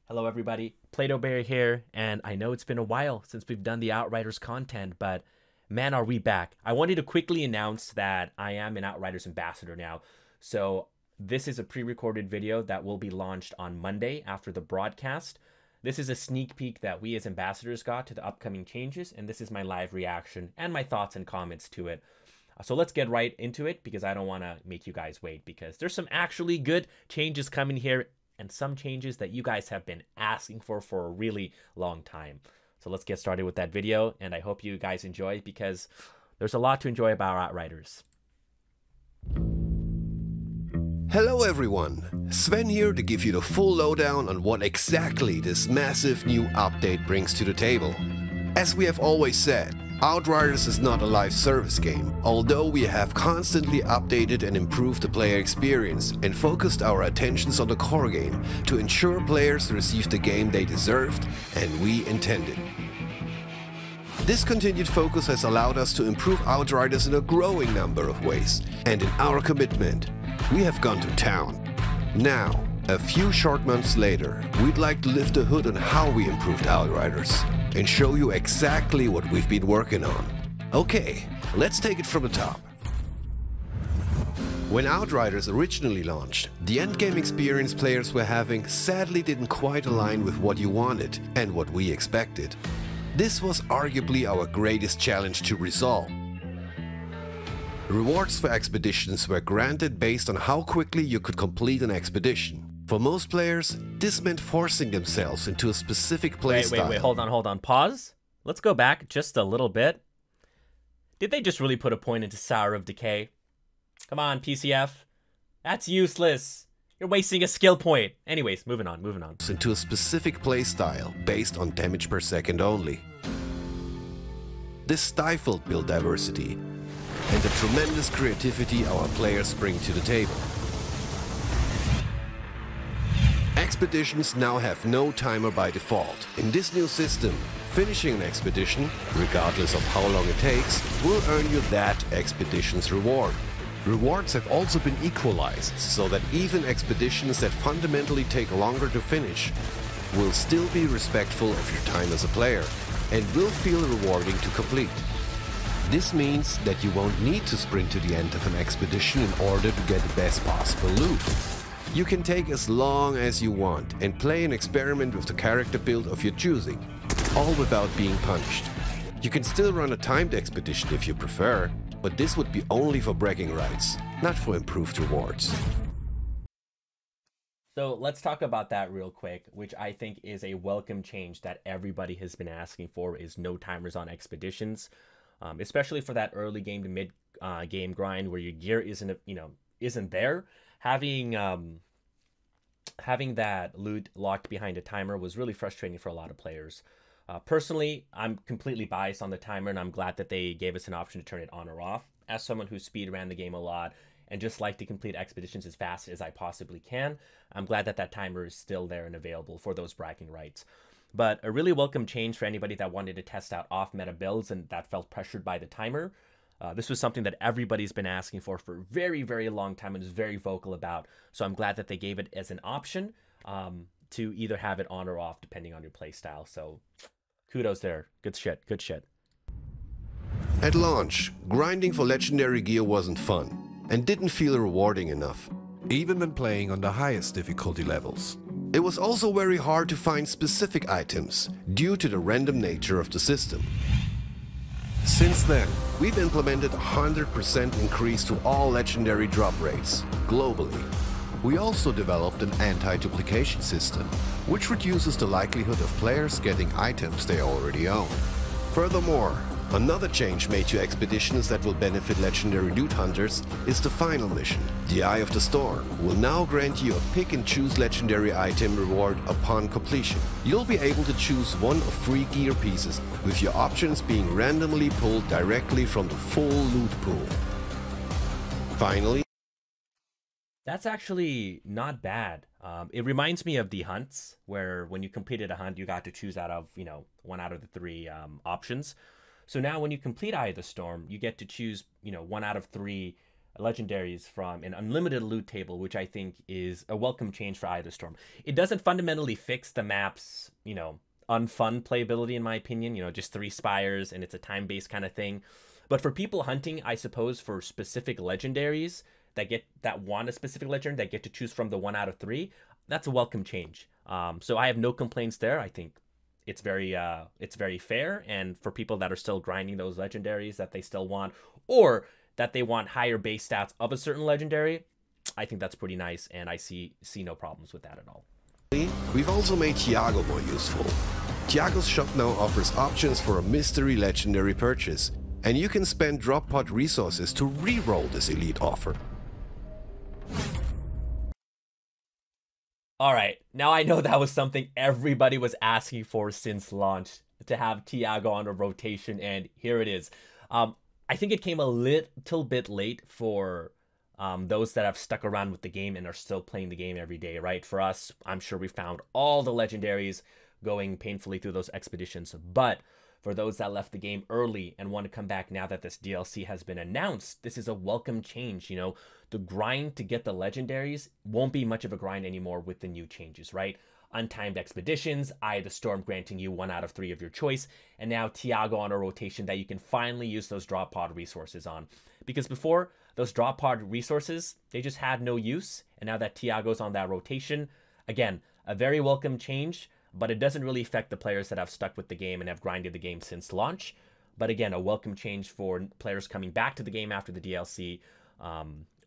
Hello everybody, Play-Doh Bear here, and I know it's been a while since we've done the Outriders content, but man are we back. I wanted to quickly announce that I am an Outriders ambassador now. So this is a pre-recorded video that will be launched on Monday after the broadcast. This is a sneak peek that we as ambassadors got to the upcoming changes, and this is my live reaction and my thoughts and comments to it. So let's get right into it because I don't want to make you guys wait, because there's some actually good changes coming here and some changes that you guys have been asking for a really long time. So let's get started with that video, and I hope you guys enjoy because there's a lot to enjoy about Outriders. Hello everyone, Sven here to give you the full lowdown on what exactly this massive new update brings to the table. As we have always said, Outriders is not a live service game, although we have constantly updated and improved the player experience and focused our attentions on the core game to ensure players receive the game they deserved and we intended. This continued focus has allowed us to improve Outriders in a growing number of ways, and in our commitment, we have gone to town. Now, a few short months later, we'd like to lift the hood on how we improved Outriders and show you exactly what we've been working on. Okay, let's take it from the top. When Outriders originally launched, the endgame experience players were having sadly didn't quite align with what you wanted and what we expected. This was arguably our greatest challenge to resolve. Rewards for expeditions were granted based on how quickly you could complete an expedition. For most players, this meant forcing themselves into a specific playstyle. Wait, hold on. Pause. Let's go back just a little bit. Did they just really put a point into Sour of Decay? Come on, PCF. That's useless. You're wasting a skill point. Anyways, moving on. Into a specific playstyle based on damage per second only. This stifled build diversity and the tremendous creativity our players bring to the table. Expeditions now have no timer by default. In this new system, finishing an expedition, regardless of how long it takes, will earn you that expedition's reward. Rewards have also been equalized, so that even expeditions that fundamentally take longer to finish will still be respectful of your time as a player and will feel rewarding to complete. This means that you won't need to sprint to the end of an expedition in order to get the best possible loot. You can take as long as you want and play an experiment with the character build of your choosing, all without being punished. You can still run a timed expedition if you prefer, but this would be only for bragging rights, not for improved rewards. So let's talk about that real quick, which I think is a welcome change that everybody has been asking for, is no timers on expeditions, especially for that early game to mid game grind where your gear isn't there. Having that loot locked behind a timer was really frustrating for a lot of players. Personally, I'm completely biased on the timer, and I'm glad that they gave us an option to turn it on or off. As someone who speed ran the game a lot and just like to complete expeditions as fast as I possibly can, I'm glad that that timer is still there and available for those bragging rights. But a really welcome change for anybody that wanted to test out off-meta builds and that felt pressured by the timer. This was something that everybody's been asking for a very, very long time and is very vocal about. So I'm glad that they gave it as an option to either have it on or off depending on your playstyle. So kudos there. Good shit. At launch, grinding for legendary gear wasn't fun and didn't feel rewarding enough, even when playing on the highest difficulty levels. It was also very hard to find specific items due to the random nature of the system. Since then, we've implemented a 100% increase to all legendary drop rates, globally. We also developed an anti-duplication system, which reduces the likelihood of players getting items they already own. Furthermore, another change made to expeditions that will benefit legendary loot hunters is the final mission. The Eye of the Storm will now grant you a pick and choose legendary item reward upon completion. You'll be able to choose one of 3 gear pieces, with your options being randomly pulled directly from the full loot pool. Finally, That's actually not bad. It reminds me of the hunts, where when you completed a hunt, you got to choose out of, 1 out of the 3 options. So now when you complete Eye of the Storm, you get to choose, 1 out of 3 legendaries from an unlimited loot table, which I think is a welcome change for either storm. It doesn't fundamentally fix the map's, unfun playability, in my opinion, just 3 spires and it's a time-based kind of thing. But for people hunting, I suppose, for specific legendaries that want a specific legend, that get to choose from the 1 out of 3, that's a welcome change. So I have no complaints there. I think it's very fair, and for people that are still grinding those legendaries that they still want, or that they want higher base stats of a certain legendary, I think that's pretty nice, and I see no problems with that at all. We've also made Tiago more useful. Tiago's shop now offers options for a mystery legendary purchase, and you can spend drop pod resources to re-roll this elite offer. Alright, now I know that was something everybody was asking for since launch, to have Tiago on a rotation, and here it is. I think it came a little bit late for those that have stuck around with the game and are still playing the game every day, right? For us, I'm sure we found all the legendaries going painfully through those expeditions, but for those that left the game early and want to come back now that this DLC has been announced, this is a welcome change. The grind to get the legendaries won't be much of a grind anymore with the new changes, right? Untimed expeditions, Eye of the Storm granting you 1 out of 3 of your choice, and now Tiago on a rotation that you can finally use those drop pod resources on. Because before, those drop pod resources, they just had no use, and now that Tiago's on that rotation, again, a very welcome change, but it doesn't really affect the players that have stuck with the game and have grinded the game since launch. But again, a welcome change for players coming back to the game after the DLC,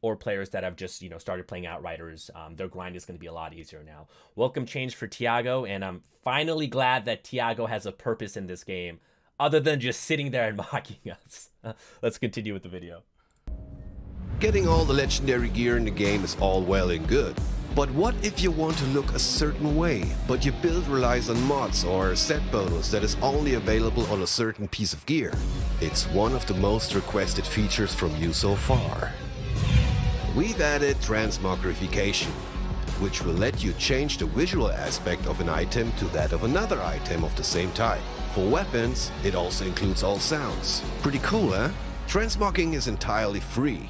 or players that have just, started playing Outriders. Their grind is going to be a lot easier now. Welcome change for Tiago, and I'm finally glad that Tiago has a purpose in this game, other than just sitting there and mocking us. Let's continue with the video. Getting all the legendary gear in the game is all well and good. But what if you want to look a certain way, but your build relies on mods or a set bonus that is only available on a certain piece of gear? It's one of the most requested features from you so far. We've added transmogrification, which will let you change the visual aspect of an item to that of another item of the same type. For weapons, it also includes all sounds. Pretty cool, huh? Transmogging is entirely free.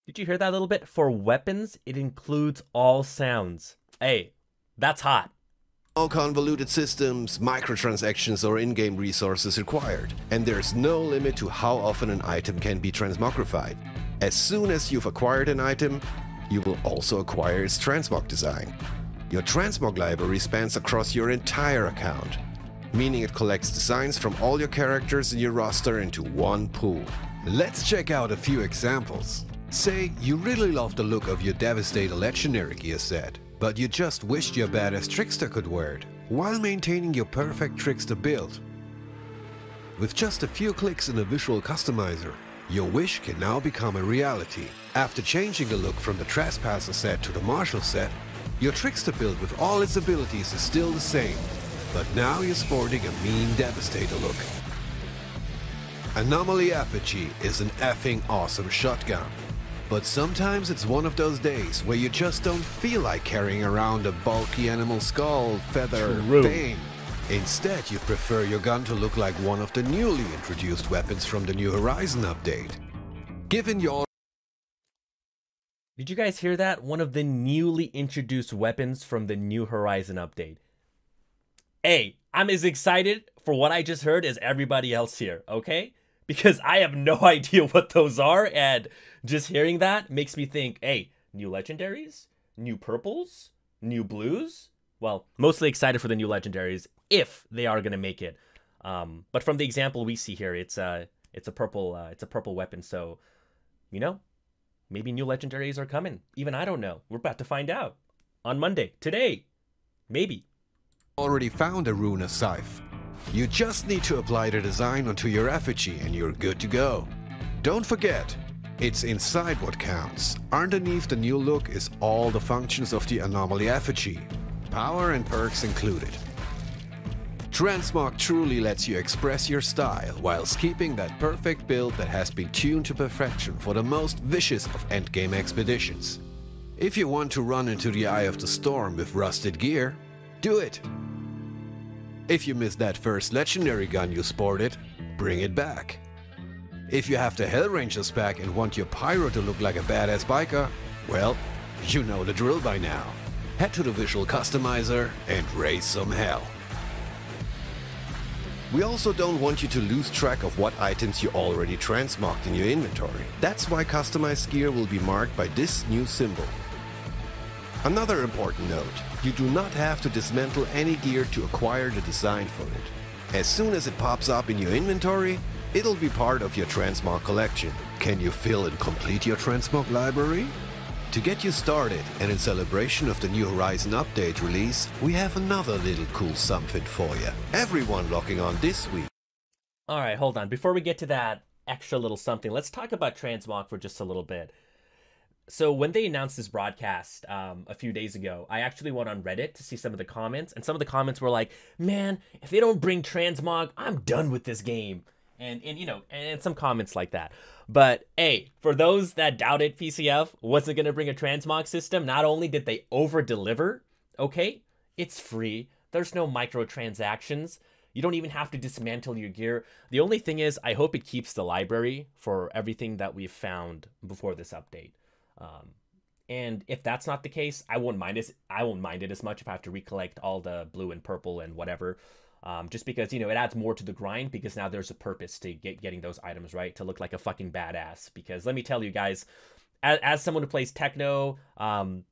Did you hear that a little bit? For weapons, it includes all sounds. Hey, that's hot. No convoluted systems, microtransactions or in-game resources required. And there's no limit to how often an item can be transmogrified. As soon as you've acquired an item, you will also acquire its transmog design. Your transmog library spans across your entire account, meaning it collects designs from all your characters in your roster into one pool. Let's check out a few examples. Say you really love the look of your Devastator legendary gear set, but you just wished your badass Trickster could wear it, while maintaining your perfect Trickster build. With just a few clicks in a visual customizer, your wish can now become a reality. After changing the look from the Trespasser set to the MARSHAL'S set, your Trickster build with all its abilities is still the same, but now you're sporting a mean Devastator look. Anomaly Effigy is an effing awesome shotgun. But sometimes it's one of those days where you just don't feel like carrying around a bulky animal skull, feather, thing. Instead, you prefer your gun to look like one of the newly introduced weapons from the New Horizon update. Given your... Did you guys hear that? One of the newly introduced weapons from the New Horizon update. Hey, I'm as excited for what I just heard as everybody else here, okay? Because I have no idea what those are, and just hearing that makes me think, hey, new legendaries? New purples? New blues? Well, mostly excited for the new legendaries, if they are going to make it. But from the example we see here, it's a purple weapon, so, maybe new legendaries are coming. Even I don't know. We're about to find out. On Monday. Today. Maybe. Already found a Runa Scythe. You just need to apply the design onto your effigy and you're good to go. Don't forget, it's inside what counts. Underneath the new look is all the functions of the Anomaly effigy, power and perks included. Transmog truly lets you express your style whilst keeping that perfect build that has been tuned to perfection for the most vicious of endgame expeditions. If you want to run into the Eye of the Storm with rusted gear, do it! If you missed that first legendary gun you sported, bring it back. If you have the Hellrangers pack and want your pyro to look like a badass biker, well, you know the drill by now. Head to the visual customizer and raise some hell. We also don't want you to lose track of what items you already transmogged in your inventory. That's why customized gear will be marked by this new symbol. Another important note, you do not have to dismantle any gear to acquire the design for it. As soon as it pops up in your inventory, it'll be part of your transmog collection. Can you fill and complete your transmog library? To get you started, and in celebration of the New Horizon update release, we have another little cool something for you. Everyone logging on this week. All right, hold on. Before we get to that extra little something, let's talk about transmog for just a little bit. So when they announced this broadcast a few days ago, I actually went on Reddit to see some of the comments, and some of the comments were like, man, if they don't bring transmog, I'm done with this game. And you know, and some comments like that. But hey, for those that doubted PCF wasn't going to bring a transmog system, not only did they over-deliver, okay, it's free. There's no microtransactions. You don't even have to dismantle your gear. The only thing is, I hope it keeps the library for everything that we've found before this update. And if that's not the case, I won't mind it as much if I have to recollect all the blue and purple and whatever. Just because, you know, it adds more to the grind, because now there's a purpose to getting those items, right? To look like a fucking badass. Because let me tell you guys, as someone who plays techno, and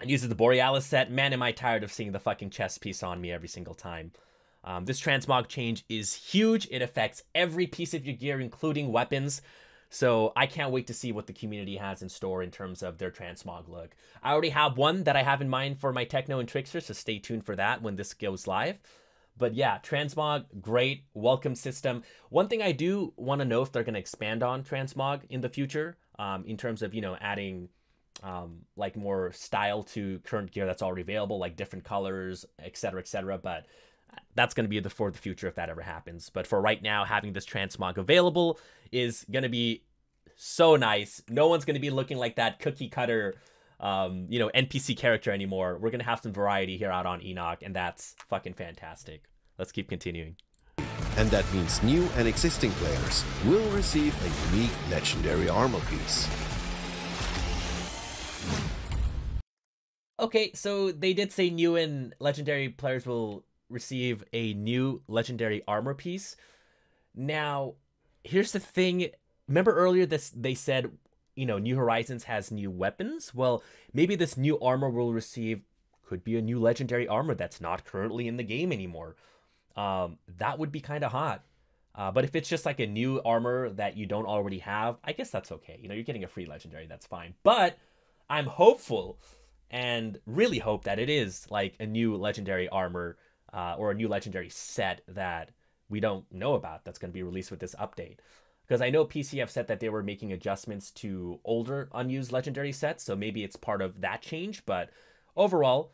uses the Borealis set, man, am I tired of seeing the fucking chest piece on me every single time. This transmog change is huge. It affects every piece of your gear, including weapons. So I can't wait to see what the community has in store in terms of their transmog look. I already have one that I have in mind for my techno and trickster, so stay tuned for that when this goes live. But yeah, transmog, great, welcome system. One thing I do want to know if they're going to expand on transmog in the future, in terms of, you know, adding like more style to current gear that's already available, like different colors, etc., etc. But that's going to be for the future if that ever happens. But for right now, having this transmog available is going to be so nice. No one's going to be looking like that cookie cutter, you know, NPC character anymore. We're going to have some variety here out on Enoch, and that's fucking fantastic. Let's keep continuing. And that means new and existing players will receive a unique legendary armor piece. Okay, so they did say new and legendary players will receive a new legendary armor piece. Now, here's the thing. Remember earlier they said, you know, New Horizons has new weapons? Well, maybe this new armor we'll receive could be a new legendary armor that's not currently in the game anymore. That would be kind of hot. But if it's just like a new armor that you don't already have, I guess that's okay. You know, you're getting a free legendary, that's fine. But I'm hopeful and really hope that it is like a new legendary armor, or a new legendary set that we don't know about that's going to be released with this update. Because I know PCF said that they were making adjustments to older unused legendary sets, so maybe it's part of that change. But overall,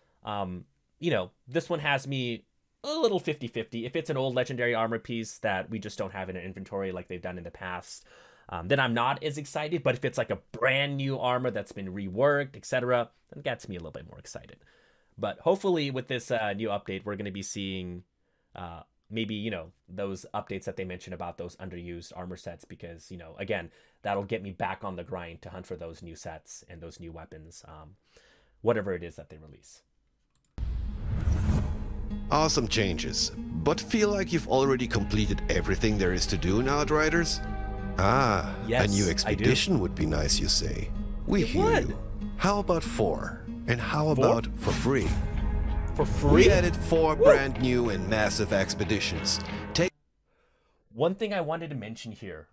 you know, this one has me a little 50-50. If it's an old legendary armor piece that we just don't have in an inventory like they've done in the past, then I'm not as excited. But if it's like a brand new armor that's been reworked, etc., then it gets me a little bit more excited. But hopefully with this new update, we're going to be seeing maybe, you know, those updates that they mentioned about those underused armor sets, because, you know, again, that'll get me back on the grind to hunt for those new sets and those new weapons, whatever it is that they release. Awesome changes, but feel like you've already completed everything there is to do in Outriders? Ah, yes, a new expedition would be nice, you say. We hear you. How about 4? And how about for free? For free? We added 4 brand new and massive expeditions. One thing I wanted to mention here.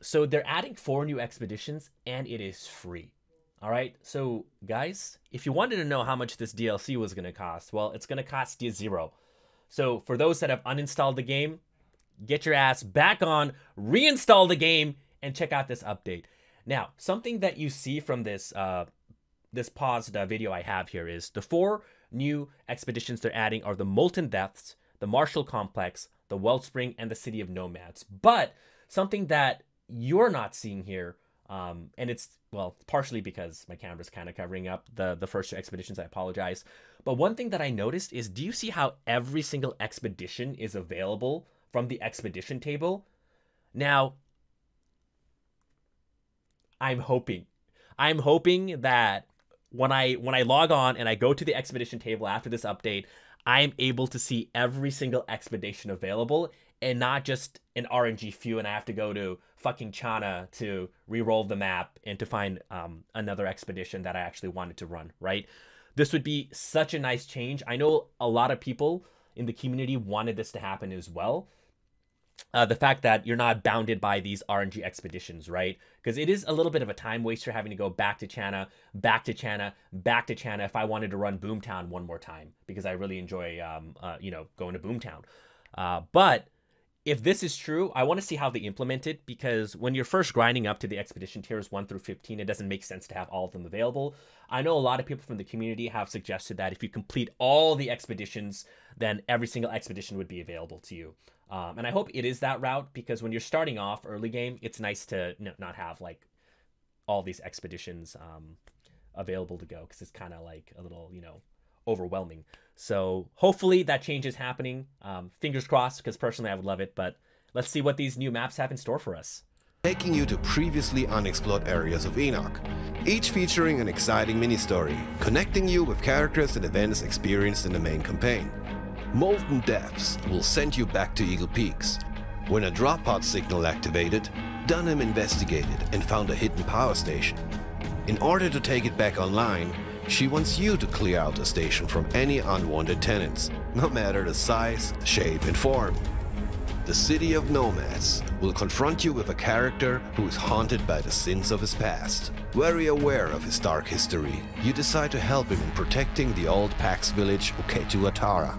So they're adding 4 new expeditions, and it is free. All right. So guys, if you wanted to know how much this DLC was going to cost, well, it's going to cost you 0. So for those that have uninstalled the game, get your ass back on, reinstall the game, and check out this update. Now, something that you see from this this paused video I have here is the 4 new expeditions they're adding are the Molten Depths, the Marshall Complex, the Wellspring, and the City of Nomads. But something that you're not seeing here, and it's, well, partially because my camera's kind of covering up the first 2 expeditions, I apologize. But one thing that I noticed is, do you see how every single expedition is available from the expedition table? Now, I'm hoping that when I log on and I go to the expedition table after this update, I'm able to see every single expedition available and not just an RNG few, and I have to go to fucking China to re-roll the map and to find another expedition that I actually wanted to run, right? This would be such a nice change. I know a lot of people in the community wanted this to happen as well. The fact that you're not bounded by these RNG expeditions, right? Because it is a little bit of a time waster having to go back to China, back to China, back to China if I wanted to run Boomtown one more time, because I really enjoy, going to Boomtown. But if this is true, I want to see how they implement it, because when you're first grinding up to the expedition tiers 1 through 15, it doesn't make sense to have all of them available. I know a lot of people from the community have suggested that if you complete all the expeditions, then every single expedition would be available to you. And I hope it is that route, because when you're starting off early game, it's nice to not have like all these expeditions available to go, because it's kind of like a little, overwhelming. So hopefully that change is happening. Fingers crossed, because personally I would love it. But let's see what these new maps have in store for us. Taking you to previously unexplored areas of Enoch, each featuring an exciting mini-story, connecting you with characters and events experienced in the main campaign. Molten depths will send you back to Eagle Peaks. When a drop pod signal activated, Dunham investigated and found a hidden power station. In order to take it back online, she wants you to clear out the station from any unwanted tenants, no matter the size, shape and form. The City of Nomads will confront you with a character who is haunted by the sins of his past. Very aware of his dark history, you decide to help him in protecting the old Pax village Uketuatara.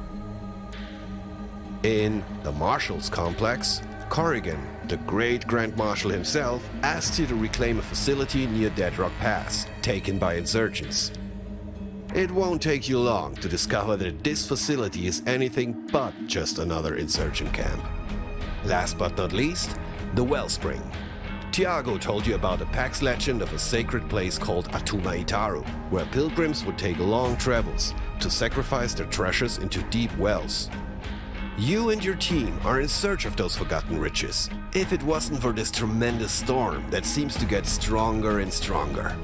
In the MARSHAL'S complex, Corrigan, the great Grand Marshal himself, asks you to reclaim a facility near Dead Rock Pass, taken by insurgents. It won't take you long to discover that this facility is anything but just another insurgent camp. Last but not least, the Wellspring. Tiago told you about a Pax legend of a sacred place called Atuma Itaru, where pilgrims would take long travels to sacrifice their treasures into deep wells. You and your team are in search of those forgotten riches, if it wasn't for this tremendous storm that seems to get stronger and stronger.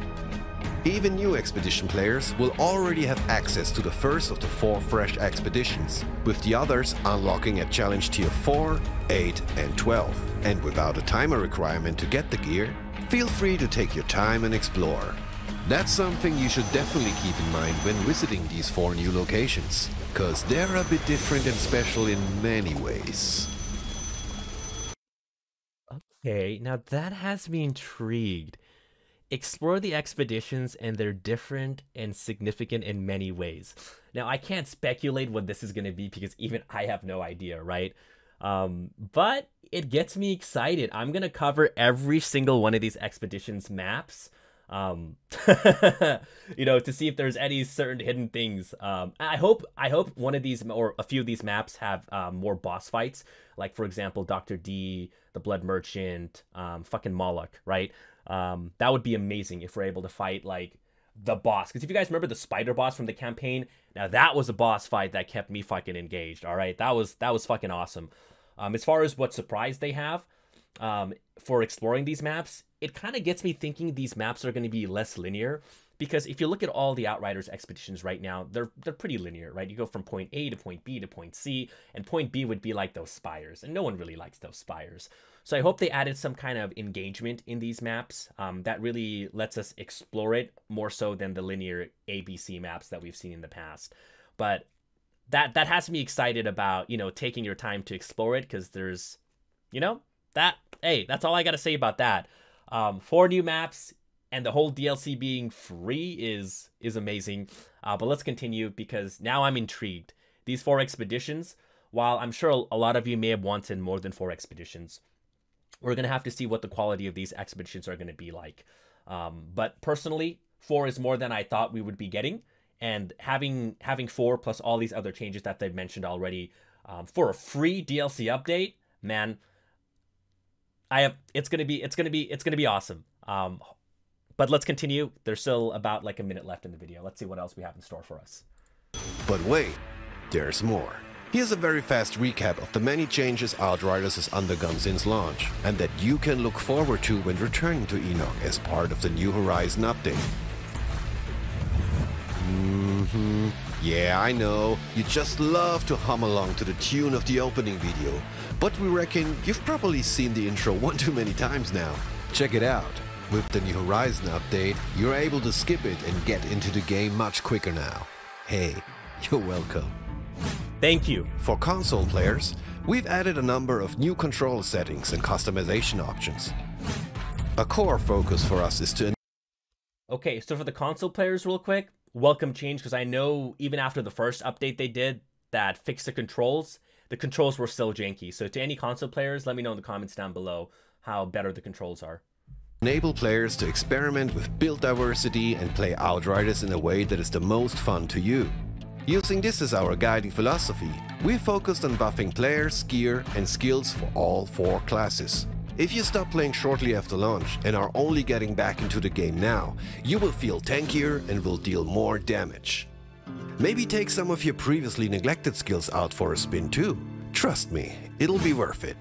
Even new expedition players will already have access to the first of the 4 fresh expeditions, with the others unlocking at challenge tier 4, 8 and 12. And without a timer requirement to get the gear, feel free to take your time and explore. That's something you should definitely keep in mind when visiting these 4 new locations, cause they're a bit different and special in many ways. Okay, now that has me intrigued. Explore the expeditions, and they're different and significant in many ways. Now, I can't speculate what this is going to be, because even I have no idea, right? But it gets me excited. I'm going to cover every single one of these expeditions maps, to see if there's any certain hidden things. I hope one of these, or a few of these maps, have more boss fights, like for example Dr. D, the Blood Merchant, fucking Moloch, right? That would be amazing if we're able to fight like the boss, because if you guys remember the spider boss from the campaign, now that was a boss fight that kept me fucking engaged. All right, that was fucking awesome. As far as what surprise they have for exploring these maps, it kind of gets me thinking these maps are going to be less linear, because if you look at all the Outriders expeditions right now, they're pretty linear, right? You go from point A to point B to point C, and point B would be like those spires, and no one really likes those spires. So I hope they added some kind of engagement in these maps that really lets us explore it more so than the linear ABC maps that we've seen in the past. But that has me excited about, taking your time to explore it, because there's, that's all I got to say about that. 4 new maps, and the whole DLC being free is amazing. But let's continue, because now I'm intrigued. These 4 expeditions, while I'm sure a lot of you may have wanted more than 4 expeditions, we're going to have to see what the quality of these expeditions are going to be like. But personally, 4 is more than I thought we would be getting. And having 4 plus all these other changes that they've mentioned already for a free DLC update, man, it's gonna be awesome. But let's continue. There's still about like a minute left in the video. Let's see what else we have in store for us. But wait, there's more. Here's a very fast recap of the many changes Outriders has undergone since launch, and that you can look forward to when returning to Enoch as part of the New Horizon update. Yeah, I know, you just love to hum along to the tune of the opening video, but we reckon you've probably seen the intro one too many times now. Check it out. With the New Horizon update, you're able to skip it and get into the game much quicker now. Hey, you're welcome. Thank you. For console players, we've added a number of new control settings and customization options. A core focus for us is to... Okay, so for the console players real quick, welcome change, because I know even after the first update they did that fixed the controls were still janky. So to any console players, let me know in the comments down below how better the controls are. Enable players to experiment with build diversity and play Outriders in a way that is the most fun to you. Using this as our guiding philosophy, we focused on buffing players, gear and skills for all 4 classes. If you stop playing shortly after launch and are only getting back into the game now, you will feel tankier and will deal more damage. Maybe take some of your previously neglected skills out for a spin too. Trust me, it'll be worth it.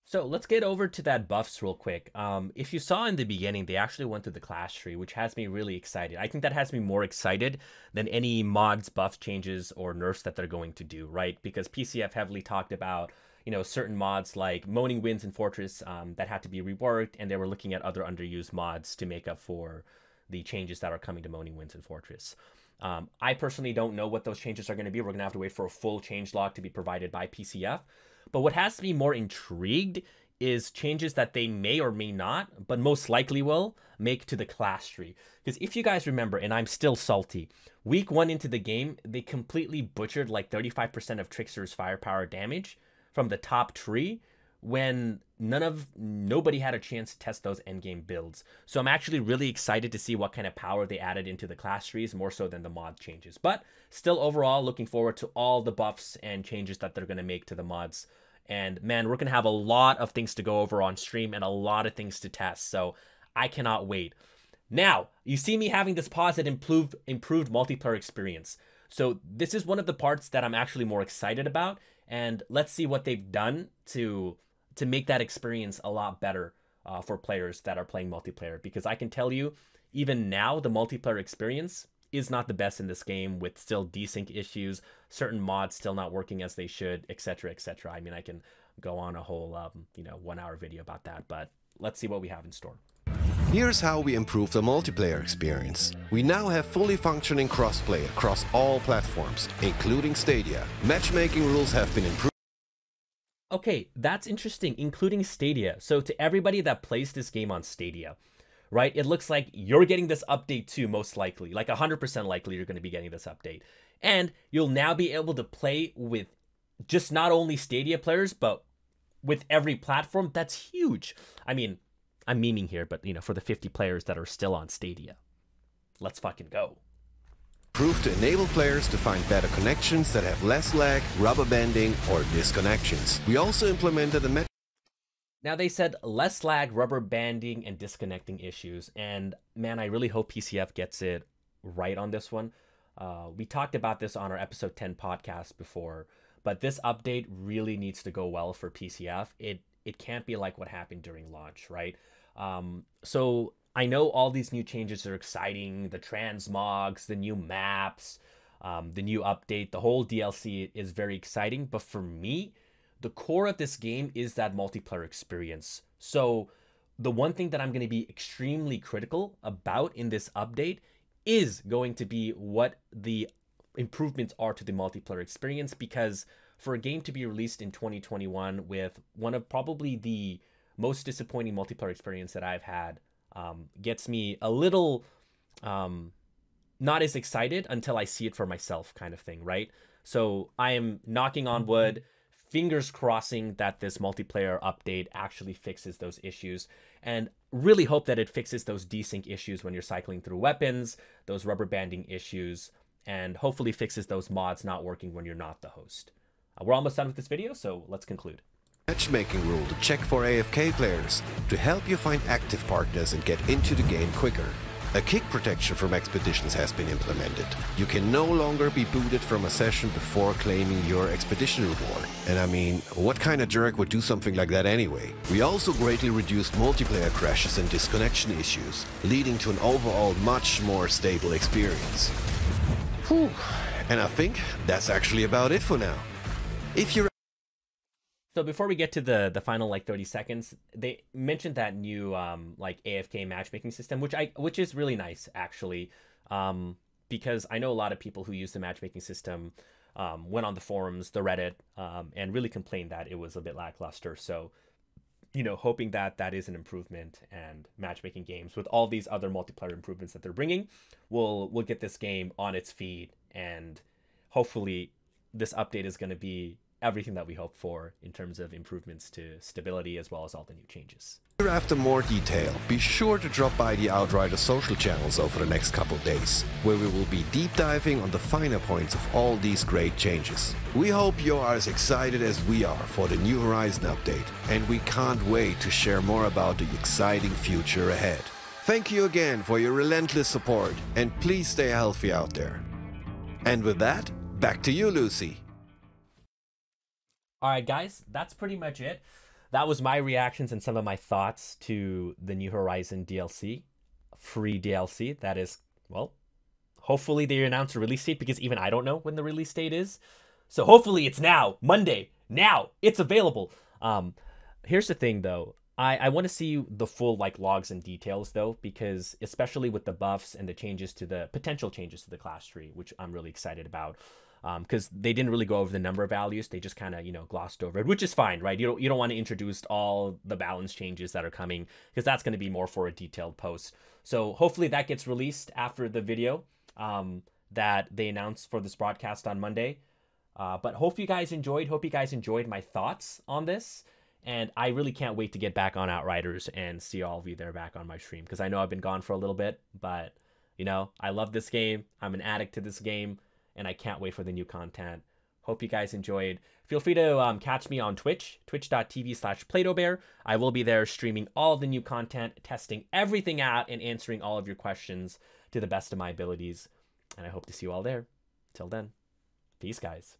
So let's get over to that buffs real quick. If you saw in the beginning, they actually went through the class tree, which has me really excited. I think that has me more excited than any mods, buff changes, or nerfs that they're going to do, right? Because PCF heavily talked about, you know, certain mods like Moaning Winds and Fortress that had to be reworked, and they were looking at other underused mods to make up for the changes that are coming to Moaning Winds and Fortress. I personally don't know what those changes are going to be. We're going to have to wait for a full changelog to be provided by PCF. But what has me more intrigued is changes that they may or may not, but most likely will, make to the class tree. Because if you guys remember, and I'm still salty, week 1 into the game, they completely butchered like 35% of Trickster's firepower damage from the top tree when nobody had a chance to test those endgame builds. So I'm actually really excited to see what kind of power they added into the class trees, more so than the mod changes. But still, overall, looking forward to all the buffs and changes that they're going to make to the mods. And man, we're going to have a lot of things to go over on stream and a lot of things to test. So I cannot wait. Now, you see me having this pause at improved multiplayer experience. So this is one of the parts that I'm actually more excited about. And let's see what they've done to make that experience a lot better for players that are playing multiplayer. Because I can tell you, even now, the multiplayer experience is not the best in this game, with still desync issues, certain mods still not working as they should, etc., etc. I mean, I can go on a whole, 1-hour video about that, but let's see what we have in store. Here's how we improve the multiplayer experience. We now have fully functioning crossplay across all platforms, including Stadia. Matchmaking rules have been improved. Okay, that's interesting, including Stadia. So to everybody that plays this game on Stadia, right, it looks like you're getting this update too, most likely. Like 100% likely you're going to be getting this update. And you'll now be able to play with just not only Stadia players, but with every platform. That's huge. I mean, I'm memeing here, but, for the 50 players that are still on Stadia, let's fucking go. Proof to enable players to find better connections that have less lag, rubber banding, or disconnections. We also implemented a Now they said less lag, rubber banding, and disconnecting issues. And man, I really hope PCF gets it right on this one. We talked about this on our episode 10 podcast before, but this update really needs to go well for PCF. It can't be like what happened during launch, right? So I know all these new changes are exciting, the transmogs, the new maps, the new update, the whole DLC is very exciting. But for me, the core of this game is that multiplayer experience. So the one thing that I'm going to be extremely critical about in this update is going to be what the improvements are to the multiplayer experience, because for a game to be released in 2021 with one of probably the most disappointing multiplayer experience that I've had, gets me a little not as excited until I see it for myself, kind of thing, right? So I am knocking on wood, fingers crossing that this multiplayer update actually fixes those issues, and really hope that it fixes those desync issues when you're cycling through weapons, those rubber banding issues, and hopefully fixes those mods not working when you're not the host. We're almost done with this video, so let's conclude. Matchmaking rule to check for AFK players to help you find active partners and get into the game quicker. A kick protection from expeditions has been implemented. You can no longer be booted from a session before claiming your expedition reward. And I mean, what kind of jerk would do something like that anyway? We also greatly reduced multiplayer crashes and disconnection issues, leading to an overall much more stable experience. Whew. And I think that's actually about it for now. If you're So before we get to the final like 30 seconds, they mentioned that new like AFK matchmaking system, which is really nice actually, because I know a lot of people who use the matchmaking system went on the forums, the Reddit, and really complained that it was a bit lackluster. So, you know, hoping that that is an improvement, and matchmaking games with all these other multiplayer improvements that they're bringing will get this game on its feet, and hopefully this update is going to be everything that we hope for in terms of improvements to stability as well as all the new changes. after more detail, be sure to drop by the Outriders social channels over the next couple days, where we will be deep diving on the finer points of all these great changes. We hope you are as excited as we are for the New Horizon update, and we can't wait to share more about the exciting future ahead. Thank you again for your relentless support, and please stay healthy out there. And with that, back to you, Lucy. Alright guys, that's pretty much it. That was my reactions and some of my thoughts to the New Horizon DLC. Free DLC, that is, well, hopefully they announce a release date, because even I don't know when the release date is. So hopefully it's now, Monday, now, it's available. Here's the thing though, I want to see the full like logs and details though, because especially with the buffs and the changes to the potential changes to the class tree, which I'm really excited about. Because they didn't really go over the number of values, they just kind of, you know, glossed over it, which is fine, right? You don't want to introduce all the balance changes that are coming, because that's going to be more for a detailed post. So hopefully that gets released after the video that they announced for this broadcast on Monday. But hope you guys enjoyed. Hope you guys enjoyed my thoughts on this. And I really can't wait to get back on Outriders and see all of you there back on my stream, because I know I've been gone for a little bit, but you know, I love this game. I'm an addict to this game, and I can't wait for the new content. Hope you guys enjoyed. Feel free to catch me on Twitch, twitch.tv/PlatoBear. I will be there streaming all of the new content, testing everything out, and answering all of your questions to the best of my abilities. And I hope to see you all there. Till then, peace, guys.